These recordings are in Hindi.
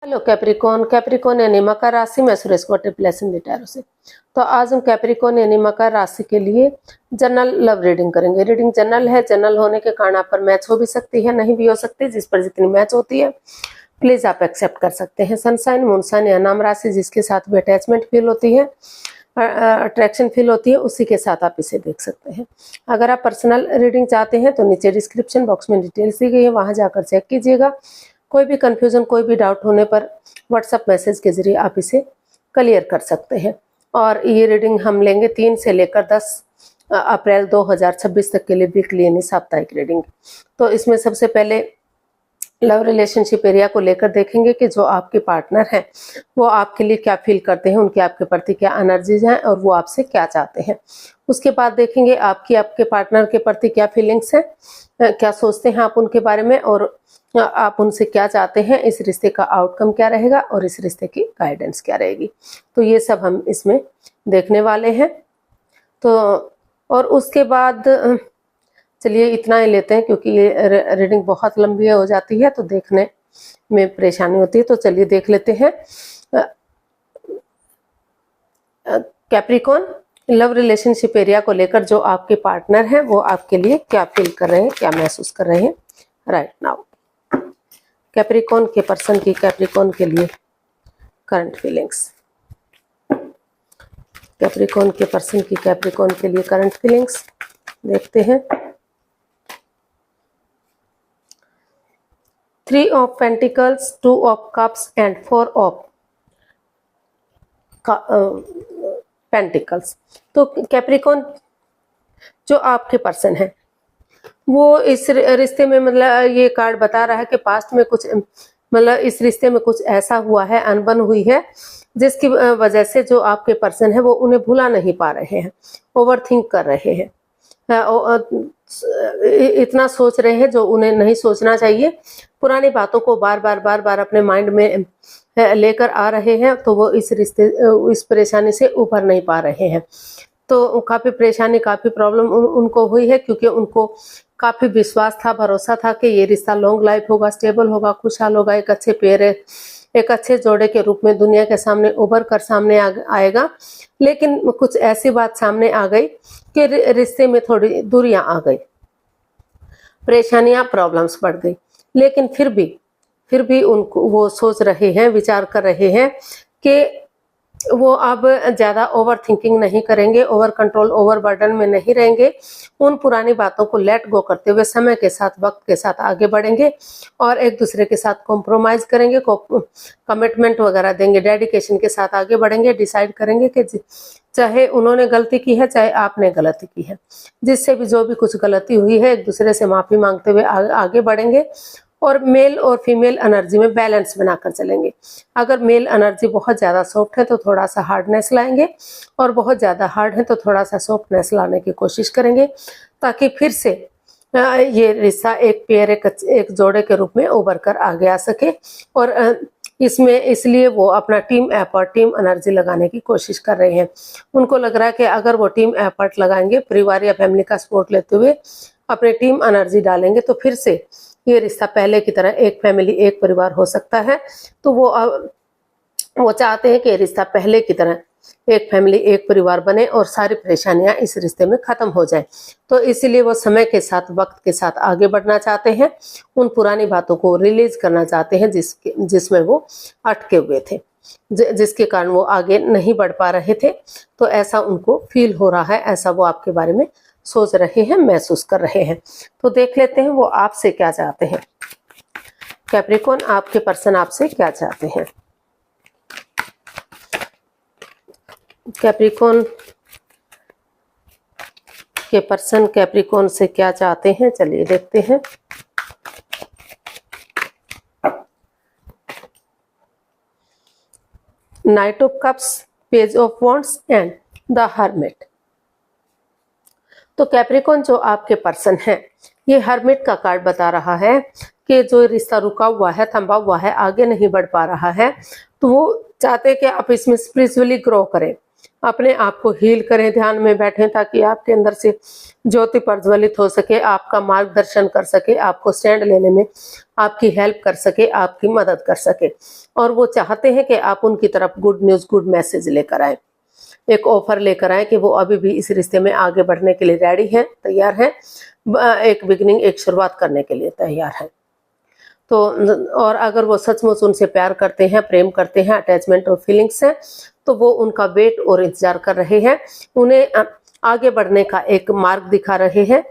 Hello Capricorn. कैप्रिकॉन यानी मकर राशि में सुरेश को ट्रिपलेसन टैरो से। तो आज हम कैप्रिकॉन यानी मकर राशि के लिए जनरल लव रीडिंग करेंगे। रीडिंग जनरल है, जनरल होने के कारण आप पर मैच हो भी सकती है, नहीं भी हो सकती। जिस पर जितनी मैच होती है प्लीज आप एक्सेप्ट कर सकते हैं। सनसाइन, मूनसाइन या नाम राशि जिसके साथ भी अटैचमेंट फील होती है, अट्रैक्शन फील होती है, उसी के साथ आप इसे देख सकते हैं। अगर आप पर्सनल रीडिंग चाहते हैं तो नीचे डिस्क्रिप्शन बॉक्स में डिटेल्स दी गई है, वहां जाकर चेक कीजिएगा। कोई भी कंफ्यूजन, कोई भी डाउट होने पर व्हाट्सएप मैसेज के जरिए आप इसे क्लियर कर सकते हैं। और ये रीडिंग हम लेंगे 3 से लेकर 10 अप्रैल 2026 तक के लिए वीकली यानी साप्ताहिक रीडिंग। तो इसमें सबसे पहले लव रिलेशनशिप एरिया को लेकर देखेंगे कि जो आपके पार्टनर हैं वो आपके लिए क्या फील करते हैं, उनके आपके प्रति क्या एनर्जीज हैं और वो आपसे क्या चाहते हैं। उसके बाद देखेंगे आपके पार्टनर के प्रति क्या फीलिंग्स हैं, क्या सोचते हैं आप उनके बारे में और आप उनसे क्या चाहते हैं, इस रिश्ते का आउटकम क्या रहेगा और इस रिश्ते की गाइडेंस क्या रहेगी। तो ये सब हम इसमें देखने वाले हैं। तो और उसके बाद चलिए इतना ही लेते हैं क्योंकि ये रीडिंग बहुत लंबी हो जाती है तो देखने में परेशानी होती है। तो चलिए देख लेते हैं कैप्रिकॉन लव रिलेशनशिप एरिया को लेकर जो आपके पार्टनर हैं वो आपके लिए क्या फील कर रहे हैं, क्या महसूस कर रहे हैं राइट नाउ। कैप्रिकॉन के पर्सन की कैप्रिकॉन के लिए करंट फीलिंग्स। कैप्रिकॉन के पर्सन की कैप्रिकॉन के लिए करंट फीलिंग्स देखते हैं। 3 of pentacles, 2 of cups and 4 of pentacles. तो कैप्रिकॉन जो आपके पर्सन है वो इस रिश्ते में मतलब ये कार्ड बता रहा है कि पास्ट में कुछ मतलब इस रिश्ते में कुछ ऐसा हुआ है, अनबन हुई है जिसकी वजह से जो आपके पर्सन है वो उन्हें भुला नहीं पा रहे हैं, ओवर थिंक कर रहे हैं, इतना सोच रहे हैं जो उन्हें नहीं सोचना चाहिए। पुरानी बातों को बार बार अपने माइंड में लेकर आ रहे हैं तो वो इस परेशानी से उभर नहीं पा रहे हैं। तो काफी परेशानी, काफी प्रॉब्लम उनको हुई है क्योंकि उनको काफी विश्वास था, भरोसा था कि ये रिश्ता लॉन्ग लाइफ होगा, स्टेबल होगा, खुशहाल होगा, एक अच्छे पेयर, एक अच्छे जोड़े के रूप में दुनिया के सामने उभर कर सामने आएगा। लेकिन कुछ ऐसी बात सामने आ गई कि रिश्ते में थोड़ी दूरियां आ गई, परेशानियां, प्रॉब्लम्स बढ़ गई। लेकिन फिर भी उनको वो सोच रहे हैं, विचार कर रहे हैं कि वो अब ज्यादा ओवर थिंकिंग नहीं करेंगे, ओवर कंट्रोल, ओवर बर्डन में नहीं रहेंगे। उन पुरानी बातों को लेट गो करते हुए समय के साथ, वक्त के साथ आगे बढ़ेंगे और एक दूसरे के साथ कॉम्प्रोमाइज करेंगे, कमिटमेंट वगैरह देंगे, डेडिकेशन के साथ आगे बढ़ेंगे। डिसाइड करेंगे कि चाहे उन्होंने गलती की है, चाहे आपने गलती की है, जिससे भी जो भी कुछ गलती हुई है एक दूसरे से माफी मांगते हुए आगे बढ़ेंगे और मेल और फीमेल एनर्जी में बैलेंस बनाकर चलेंगे। अगर मेल एनर्जी बहुत ज़्यादा सॉफ्ट है तो थोड़ा सा हार्डनेस लाएंगे और बहुत ज़्यादा हार्ड है तो थोड़ा सा सॉफ्टनेस लाने की कोशिश करेंगे ताकि फिर से ये रिश्ता एक पेयर, एक जोड़े के रूप में उभर कर आगे आ सके। और इसमें इसलिए वो अपना टीम एफर्ट, टीम एनर्जी लगाने की कोशिश कर रहे हैं। उनको लग रहा है कि अगर वो टीम एफर्ट लगाएंगे, परिवार या फैमिली का सपोर्ट लेते हुए अपने टीम एनर्जी डालेंगे तो फिर से ये रिश्ता पहले की तरह एक फैमिली, एक परिवार हो सकता है। तो वो चाहते हैं कि रिश्ता पहले की तरह एक फैमिली, एक परिवार बने और सारी परेशानियां इस रिश्ते में खत्म हो जाए। तो इसीलिए वो समय के साथ, वक्त के साथ आगे बढ़ना चाहते हैं, उन पुरानी बातों को रिलीज करना चाहते हैं जिसमें वो अटके हुए थे, जिसके कारण वो आगे नहीं बढ़ पा रहे थे। तो ऐसा उनको फील हो रहा है, ऐसा वो आपके बारे में सोच रहे हैं, महसूस कर रहे हैं। तो देख लेते हैं वो आपसे क्या चाहते हैं। कैप्रिकॉन, आपके पर्सन आपसे क्या चाहते हैं। कैप्रिकॉन के पर्सन कैप्रिकॉन से क्या चाहते हैं, चलिए देखते हैं। Night of cups, page of wands and the hermit. तो कैप्रिकॉन जो आपके पर्सन है ये हर्मिट का कार्ड बता रहा है कि जो रिश्ता रुका हुआ है, थंबा हुआ है, आगे नहीं बढ़ पा रहा है, तो वो चाहते हैं कि आप इसमें स्पिरिचुअली ग्रो करें, अपने आप को हील करें, ध्यान में बैठें ताकि आपके अंदर से ज्योति प्रज्वलित हो सके, आपका मार्गदर्शन कर सके, आपको स्टैंड लेने में आपकी हेल्प कर सके, आपकी मदद कर सके। और वो चाहते हैं कि आप उनकी तरफ गुड न्यूज़, गुड मैसेज लेकर आए, एक ऑफर लेकर आए कि वो अभी भी इस रिश्ते में आगे बढ़ने के लिए रेडी हैं, तैयार हैं, एक बिगिनिंग, एक शुरुआत करने के लिए तैयार हैं। तो और अगर वो सचमुच उनसे प्यार करते हैं, प्रेम करते हैं, अटैचमेंट और फीलिंग्स हैं, तो वो उनका वेट और इंतजार कर रहे हैं, उन्हें आगे बढ़ने का एक मार्ग दिखा रहे हैं,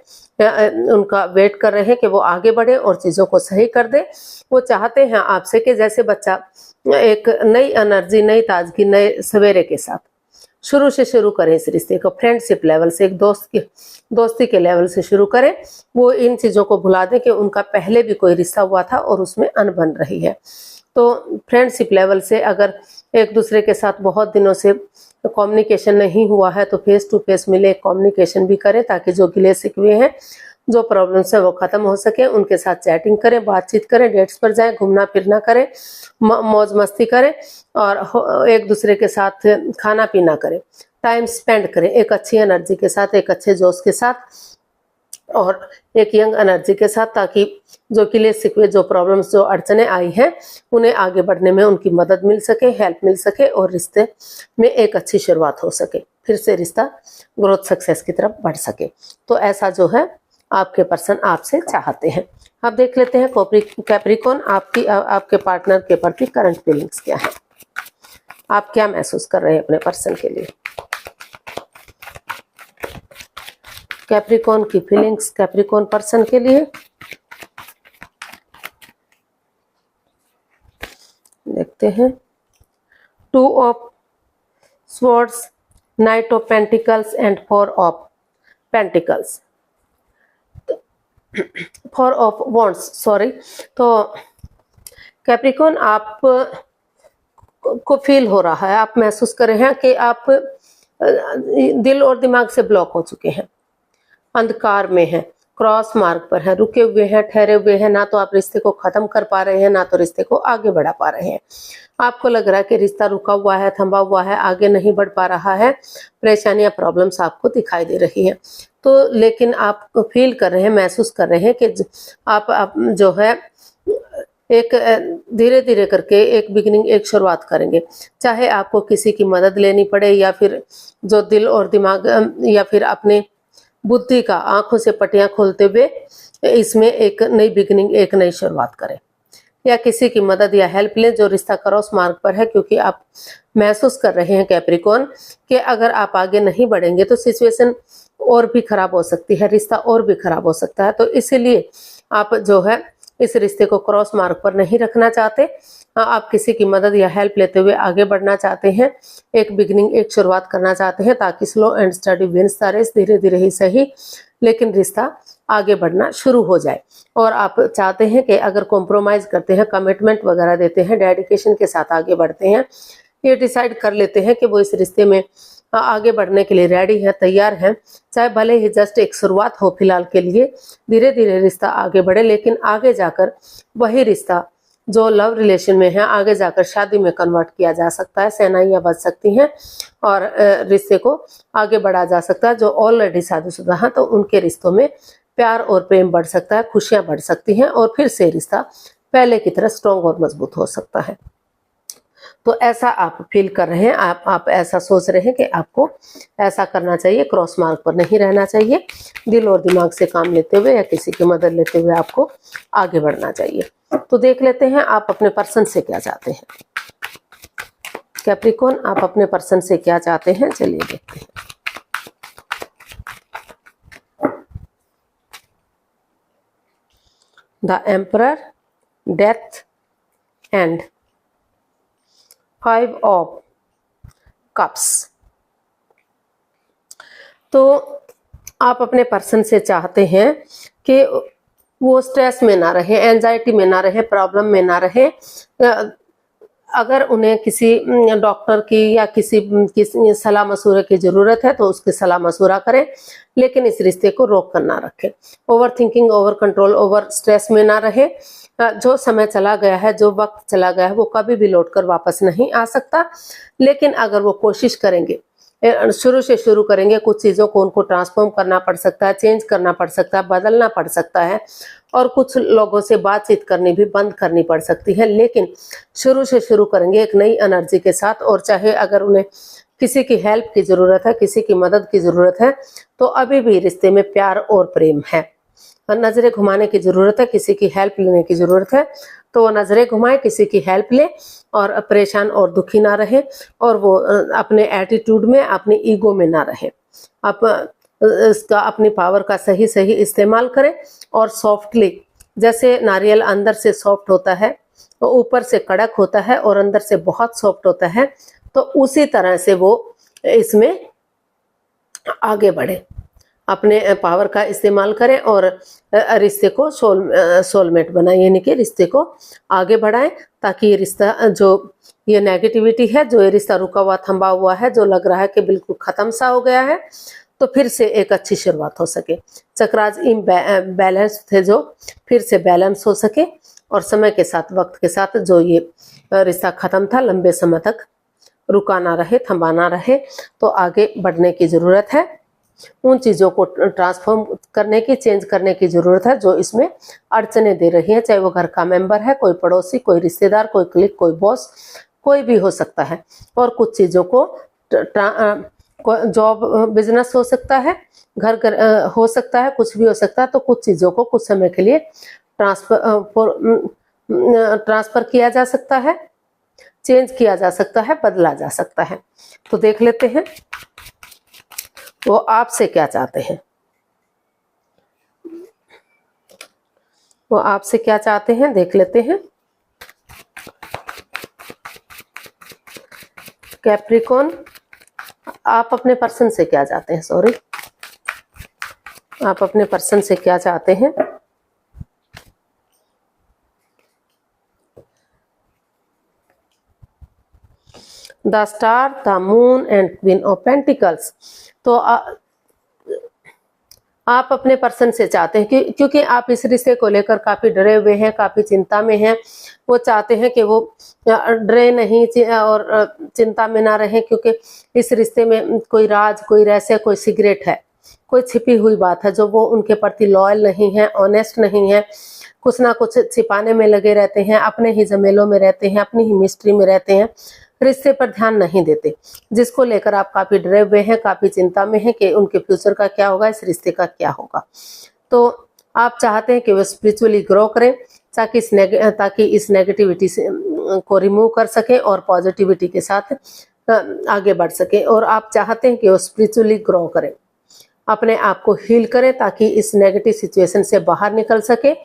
उनका वेट कर रहे हैं कि वो आगे बढ़े और चीज़ों को सही कर दे। वो चाहते हैं आपसे कि जैसे बच्चा एक नई एनर्जी, नई ताजगी, नए सवेरे के साथ शुरू से शुरू करें इस रिश्ते को, फ्रेंडशिप लेवल से, एक दोस्ती के लेवल से शुरू करें। वो इन चीज़ों को भुला दें कि उनका पहले भी कोई रिश्ता हुआ था और उसमें अनबन रही है। तो फ्रेंडशिप लेवल से अगर एक दूसरे के साथ बहुत दिनों से कम्युनिकेशन नहीं हुआ है तो फेस टू फेस मिले, कम्युनिकेशन भी करें ताकि जो गिले शिकवे हैं, जो प्रॉब्लम्स है वो ख़त्म हो सके। उनके साथ चैटिंग करें, बातचीत करें, डेट्स पर जाएं, घूमना फिरना करें, मौज मस्ती करें और एक दूसरे के साथ खाना पीना करें, टाइम स्पेंड करें एक अच्छी एनर्जी के साथ, एक अच्छे जोश के साथ और एक यंग एनर्जी के साथ, ताकि जो गिले शिकवे, जो प्रॉब्लम्स, जो अड़चने आई हैं, उन्हें आगे बढ़ने में उनकी मदद मिल सके, हेल्प मिल सके और रिश्ते में एक अच्छी शुरुआत हो सके, फिर से रिश्ता ग्रोथ सक्सेस की तरफ बढ़ सके। तो ऐसा जो है आपके पर्सन आपसे चाहते हैं। अब देख लेते हैं कैप्रिकॉर्न आपके पार्टनर के प्रति करंट फीलिंग्स क्या है, आप क्या महसूस कर रहे हैं अपने पर्सन के लिए। कैप्रिकॉर्न की फीलिंग्स कैप्रिकॉर्न पर्सन के लिए देखते हैं। 2 of swords, night of pentacles and 4 of pentacles, 4 of wands, sorry. तो कैप्रिकॉर्न आप को फील हो रहा है, आप महसूस कर रहे हैं कि आप दिल और दिमाग से ब्लॉक हो चुके हैं, अंधकार में हैं, क्रॉस मार्ग पर हैं, रुके हुए हैं, ठहरे हुए हैं, ना तो आप रिश्ते को खत्म कर पा रहे हैं, ना तो रिश्ते को आगे बढ़ा पा रहे हैं। आपको लग रहा है कि रिश्ता रुका हुआ है, थमा हुआ है, आगे नहीं बढ़ पा रहा है, परेशानियां, प्रॉब्लम्स आपको दिखाई दे रही हैं। तो लेकिन आप फील कर रहे हैं, महसूस कर रहे हैं कि आप जो है एक धीरे धीरे करके एक बिगिनिंग, एक शुरुआत करेंगे, चाहे आपको किसी की मदद लेनी पड़े या फिर जो दिल और दिमाग या फिर अपने बुद्धि का आंखों से पटियां खोलते हुए इसमें एक नई बिगिनिंग, एक नई शुरुआत करें या किसी की मदद या हेल्प लें जो रिश्ता क्रॉस मार्ग पर है। क्योंकि आप महसूस कर रहे हैं कैप्रिकॉर्न कि अगर आप आगे नहीं बढ़ेंगे तो सिचुएशन और भी खराब हो सकती है, रिश्ता और भी खराब हो सकता है। तो इसीलिए आप जो है इस रिश्ते को क्रॉस मार्ग पर नहीं रखना चाहते, आप किसी की मदद या हेल्प लेते हुए आगे बढ़ना चाहते हैं, एक बिगिनिंग, एक शुरुआत करना चाहते हैं ताकि slow and steady wins the race, धीरे धीरे ही सही लेकिन रिश्ता आगे बढ़ना शुरू हो जाए। और आप चाहते हैं कि अगर कॉम्प्रोमाइज़ करते हैं, कमिटमेंट वगैरह देते हैं, डेडिकेशन के साथ आगे बढ़ते हैं, ये डिसाइड कर लेते हैं कि वो इस रिश्ते में आगे बढ़ने के लिए रेडी है, तैयार है, चाहे भले ही जस्ट एक शुरुआत हो फिलहाल के लिए, धीरे धीरे रिश्ता आगे बढ़े, लेकिन आगे जाकर वही रिश्ता जो लव रिलेशन में है आगे जाकर शादी में कन्वर्ट किया जा सकता है, सेनाइयाँ बच सकती हैं और रिश्ते को आगे बढ़ा जा सकता है। जो ऑलरेडी शादीशुदा हैं तो उनके रिश्तों में प्यार और प्रेम बढ़ सकता है, खुशियाँ बढ़ सकती हैं और फिर से रिश्ता पहले की तरह स्ट्रॉन्ग और मजबूत हो सकता है। तो ऐसा आप फील कर रहे हैं, आप ऐसा सोच रहे हैं कि आपको ऐसा करना चाहिए, क्रॉस मार्ग पर नहीं रहना चाहिए, दिल और दिमाग से काम लेते हुए या किसी की मदद लेते हुए आपको आगे बढ़ना चाहिए। तो देख लेते हैं आप अपने पर्सन से क्या चाहते हैं। कैप्रिकॉर्न आप अपने पर्सन से क्या चाहते हैं, चलिए देखते हैं। The emperor, death and 5 of cups. तो आप अपने पर्सन से चाहते हैं कि वो स्ट्रेस में ना रहे, एंजाइटी में ना रहे, प्रॉब्लम में ना रहे। अगर उन्हें किसी डॉक्टर की या किसी सलाह मशूरे की ज़रूरत है तो उसकी सलाह मशूरा करें, लेकिन इस रिश्ते को रोक कर ना रखें। Over thinking, over control, over stress में ना रहे। जो समय चला गया है, जो वक्त चला गया है, वो कभी भी लौट कर वापस नहीं आ सकता। लेकिन अगर वो कोशिश करेंगे शुरू से शुरू करेंगे, कुछ चीज़ों को उनको ट्रांसफॉर्म करना पड़ सकता है, चेंज करना पड़ सकता है, बदलना पड़ सकता है, और कुछ लोगों से बातचीत करनी भी बंद करनी पड़ सकती है। लेकिन शुरू से शुरू करेंगे एक नई एनर्जी के साथ, और चाहे अगर उन्हें किसी की हेल्प की ज़रूरत है, किसी की मदद की ज़रूरत है, तो अभी भी रिश्ते में प्यार और प्रेम है। नज़रें घुमाने की ज़रूरत है, किसी की हेल्प लेने की ज़रूरत है, तो वो नज़रें घुमाए, किसी की हेल्प ले, और परेशान और दुखी ना रहे, और वो अपने एटीट्यूड में, अपनी ईगो में ना रहे। आप इसका अपनी पावर का सही सही इस्तेमाल करें, और सॉफ्टली, जैसे नारियल अंदर से सॉफ्ट होता है, तो ऊपर से कड़क होता है और अंदर से बहुत सॉफ्ट होता है, तो उसी तरह से वो इसमें आगे बढ़े, अपने पावर का इस्तेमाल करें, और रिश्ते को सोलमेट बनाएं, यानी कि रिश्ते को आगे बढ़ाएं, ताकि ये रिश्ता, जो ये नेगेटिविटी है, जो ये रिश्ता रुका हुआ थंबा हुआ है, जो लग रहा है कि बिल्कुल ख़त्म सा हो गया है, तो फिर से एक अच्छी शुरुआत हो सके। चक्राज बैलेंस थे जो फिर से बैलेंस हो सके, और समय के साथ, वक्त के साथ जो ये रिश्ता ख़त्म था, लंबे समय तक रुका ना रहे, थंबा ना रहे, तो आगे बढ़ने की ज़रूरत है। उन चीज़ों को ट्रांसफॉर्म करने की, चेंज करने की ज़रूरत है जो इसमें अड़चने दे रही हैं, चाहे वो घर का मेंबर है, कोई पड़ोसी, कोई रिश्तेदार, कोई क्लिक, कोई बॉस, कोई भी हो सकता है। और कुछ चीज़ों को जॉब, बिजनेस हो सकता है, घर हो सकता है, कुछ भी हो सकता है, तो कुछ चीज़ों को कुछ समय के लिए ट्रांसफ़र किया जा सकता है, चेंज किया जा सकता है, बदला जा सकता है। तो देख लेते हैं वो आपसे क्या चाहते हैं, वो आपसे क्या चाहते हैं, देख लेते हैं। कैप्रिकॉन, आप अपने पर्सन से क्या चाहते हैं, सॉरी, आप अपने पर्सन से क्या चाहते हैं। The star, the moon and queen of pentacles. तो आप अपने पर्सन से चाहते हैं, क्योंकि आप इस रिश्ते को लेकर काफ़ी डरे हुए हैं, काफ़ी चिंता में हैं। वो चाहते हैं कि वो डरे नहीं और चिंता में ना रहें, क्योंकि इस रिश्ते में कोई राज, कोई रहस्य, कोई सिगरेट है, कोई छिपी हुई बात है, जो वो उनके प्रति लॉयल नहीं है, ऑनेस्ट नहीं है, कुछ ना कुछ छिपाने में लगे रहते हैं, अपने ही झमेलों में रहते हैं, अपनी ही मिस्ट्री में रहते हैं, रिश्ते पर ध्यान नहीं देते, जिसको लेकर आप काफ़ी डरे हुए हैं, काफ़ी चिंता में हैं कि उनके फ्यूचर का क्या होगा, इस रिश्ते का क्या होगा। तो आप चाहते हैं कि वो स्पिरिचुअली ग्रो करें, ताकि इस नेगेटिविटी से को रिमूव कर सकें और पॉजिटिविटी के साथ आगे बढ़ सकें। और आप चाहते हैं कि वो स्पिरिचुअली ग्रो करें, अपने आप को हील करें, ताकि इस नेगेटिव सिचुएशन से बाहर निकल सके,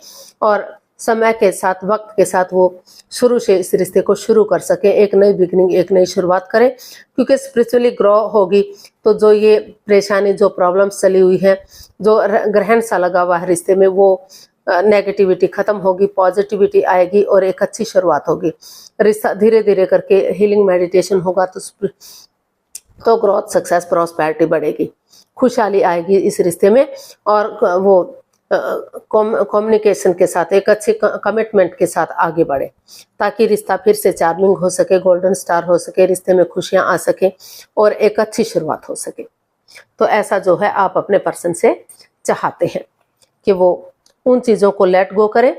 और समय के साथ, वक्त के साथ वो शुरू से इस रिश्ते को शुरू कर सके, एक नई बिगनिंग, एक नई शुरुआत करें। क्योंकि स्पिरिचुअली ग्रो होगी तो जो ये परेशानी, जो प्रॉब्लम्स चली हुई है, जो ग्रहण सा लगा हुआ है रिश्ते में, वो नेगेटिविटी खत्म होगी, पॉजिटिविटी आएगी, और एक अच्छी शुरुआत होगी। रिश्ता धीरे धीरे करके हीलिंग मेडिटेशन होगा, तो ग्रोथ, सक्सेस, प्रॉस्पेरिटी बढ़ेगी, खुशहाली आएगी इस रिश्ते में, और वो कम्युनिकेशन के साथ, एक अच्छे कमिटमेंट के साथ आगे बढ़े, ताकि रिश्ता फिर से चार्मिंग हो सके, गोल्डन स्टार हो सके, रिश्ते में खुशियां आ सके, और एक अच्छी शुरुआत हो सके। तो ऐसा जो है आप अपने पर्सन से चाहते हैं कि वो उन चीज़ों को लेट गो करें,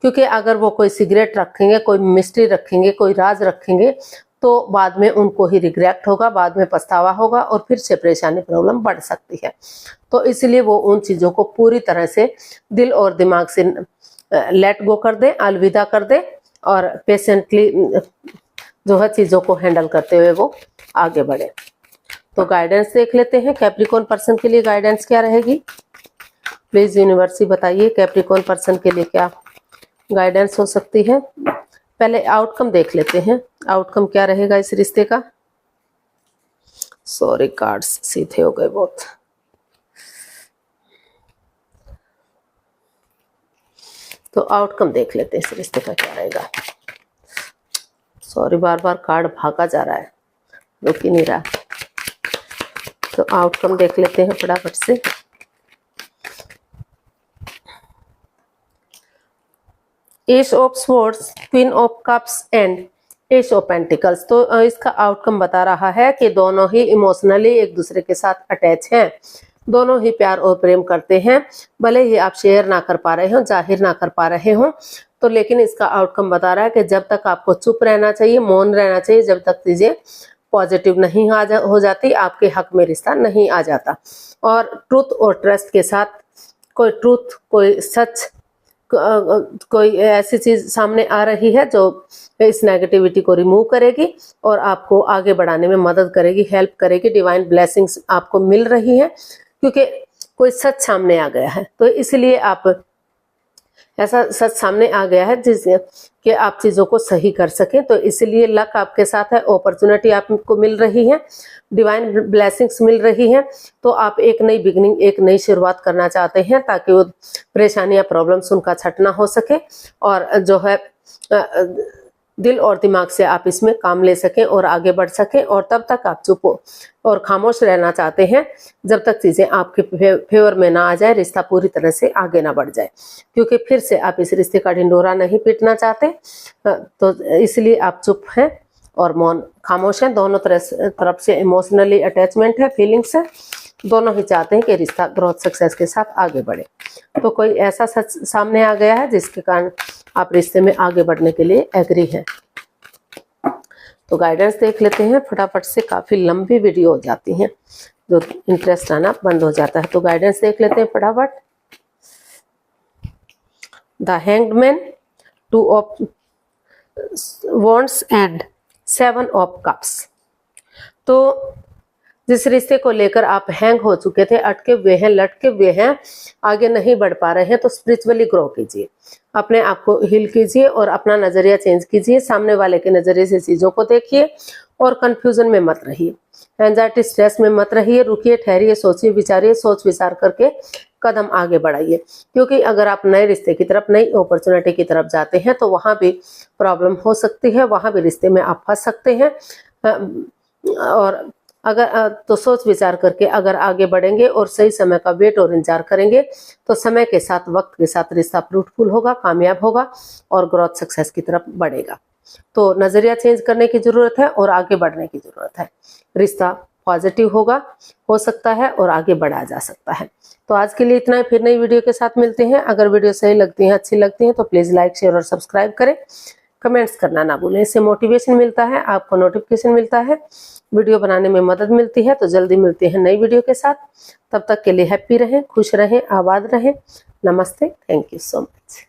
क्योंकि अगर वो कोई सिगरेट रखेंगे, कोई मिस्ट्री रखेंगे, कोई राज रखेंगे, तो बाद में उनको ही रिग्रेट होगा, बाद में पछतावा होगा, और फिर से परेशानी, प्रॉब्लम बढ़ सकती है। तो इसलिए वो उन चीज़ों को पूरी तरह से दिल और दिमाग से लेट गो कर दें, अलविदा कर दें, और पेशेंटली जो है चीज़ों को हैंडल करते हुए वो आगे बढ़े। तो गाइडेंस देख लेते हैं, कैप्रिकॉन पर्सन के लिए गाइडेंस क्या रहेगी। प्लीज़ यूनिवर्सिटी बताइए कैप्रिकॉन पर्सन के लिए क्या गाइडेंस हो सकती है। पहले आउटकम देख लेते हैं, आउटकम क्या रहेगा इस रिश्ते का। सॉरी, कार्ड्स सीधे हो गए बहुत। तो आउटकम देख लेते हैं इस रिश्ते का क्या रहेगा। सॉरी, बार बार कार्ड भागा जा रहा है, रुक ही नहीं रहा। तो आउटकम देख लेते हैं फटाफट से। S of swords, queen of cups and S of pentacles, तो इसका आउटकम बता रहा है कि दोनों ही इमोशनली एक दूसरे के साथ अटैच हैं, दोनों ही प्यार और प्रेम करते हैं, भले ही आप शेयर ना कर पा रहे हो, जाहिर ना कर पा रहे हो, तो लेकिन इसका आउटकम बता रहा है कि जब तक आपको चुप रहना चाहिए, मौन रहना चाहिए, जब तक चीजें पॉजिटिव नहीं हो जाती, आपके हक में रिश्ता नहीं आ जाता। और ट्रूथ और ट्रस्ट के साथ कोई ट्रूथ, कोई सच, कोई ऐसी चीज सामने आ रही है जो इस नेगेटिविटी को रिमूव करेगी और आपको आगे बढ़ाने में मदद करेगी, हेल्प करेगी। डिवाइन ब्लेसिंग्स आपको मिल रही है क्योंकि कोई सच सामने आ गया है, तो इसलिए आप ऐसा सच सामने आ गया है जिससे कि आप चीजों को सही कर सकें, तो इसलिए लक आपके साथ है, अपॉर्चुनिटी आपको मिल रही है, डिवाइन ब्लेसिंग्स मिल रही है। तो आप एक नई बिगिनिंग, एक नई शुरुआत करना चाहते हैं ताकि वो परेशानियां, प्रॉब्लम्स उनका छटना हो सके और जो है दिल और दिमाग से आप इसमें काम ले सकें और आगे बढ़ सकें। और तब तक आप चुप और खामोश रहना चाहते हैं जब तक चीजें आपके फेवर में ना आ जाए, रिश्ता पूरी तरह से आगे ना बढ़ जाए, क्योंकि फिर से आप इस रिश्ते का ढिंडोरा नहीं पीटना चाहते, तो इसलिए आप चुप हैं और मौन, खामोश हैं। दोनों तरफ से इमोशनली अटैचमेंट है, फीलिंग्स है, दोनों ही चाहते हैं कि रिश्ता ग्रोथ सक्सेस के साथ आगे बढ़े। तो कोई ऐसा सच सामने आ गया है जिसके कारण आप रिश्ते में आगे बढ़ने के लिए एग्री हैं। तो गाइडेंस देख लेते हैं फटाफट से, काफी लंबी वीडियो हो जाती हैं, जो इंटरेस्ट आना बंद हो जाता है। तो गाइडेंस देख लेते हैं फटाफट। The hanged man, 2 of wands and 7 of cups. तो जिस रिश्ते को लेकर आप हैंग हो चुके थे, अटके हुए हैं, लटके हुए हैं, आगे नहीं बढ़ पा रहे हैं, तो स्पिरिचुअली ग्रो कीजिए, अपने आप को हील कीजिए और अपना नजरिया चेंज कीजिए, सामने वाले के नजरिए से चीजों को देखिए और कंफ्यूजन में मत रहिए, एंजाइटी स्ट्रेस में मत रहिए, रुकिए, ठहरिए, सोचिए, विचारिए, सोच विचार करके कदम आगे बढ़ाइए। क्योंकि अगर आप नए रिश्ते की तरफ, नई अपॉर्चुनिटी की तरफ जाते हैं तो वहां भी प्रॉब्लम हो सकती है, वहां भी रिश्ते में आप फंस सकते हैं। और अगर तो सोच विचार करके अगर आगे बढ़ेंगे और सही समय का वेट और इंतजार करेंगे तो समय के साथ, वक्त के साथ रिश्ता फ्रूटफुल होगा, कामयाब होगा और ग्रोथ सक्सेस की तरफ बढ़ेगा। तो नजरिया चेंज करने की जरूरत है और आगे बढ़ने की जरूरत है। रिश्ता पॉजिटिव होगा, हो सकता है और आगे बढ़ा जा सकता है। तो आज के लिए इतना ही, फिर नई वीडियो के साथ मिलते हैं। अगर वीडियो सही लगती है, अच्छी लगती है तो प्लीज लाइक, शेयर और सब्सक्राइब करें, कमेंट्स करना ना भूलें, इससे मोटिवेशन मिलता है, आपको नोटिफिकेशन मिलता है, वीडियो बनाने में मदद मिलती है। तो जल्दी मिलते हैं नई वीडियो के साथ, तब तक के लिए हैप्पी रहें, खुश रहें, आबाद रहें। नमस्ते, थैंक यू सो मच।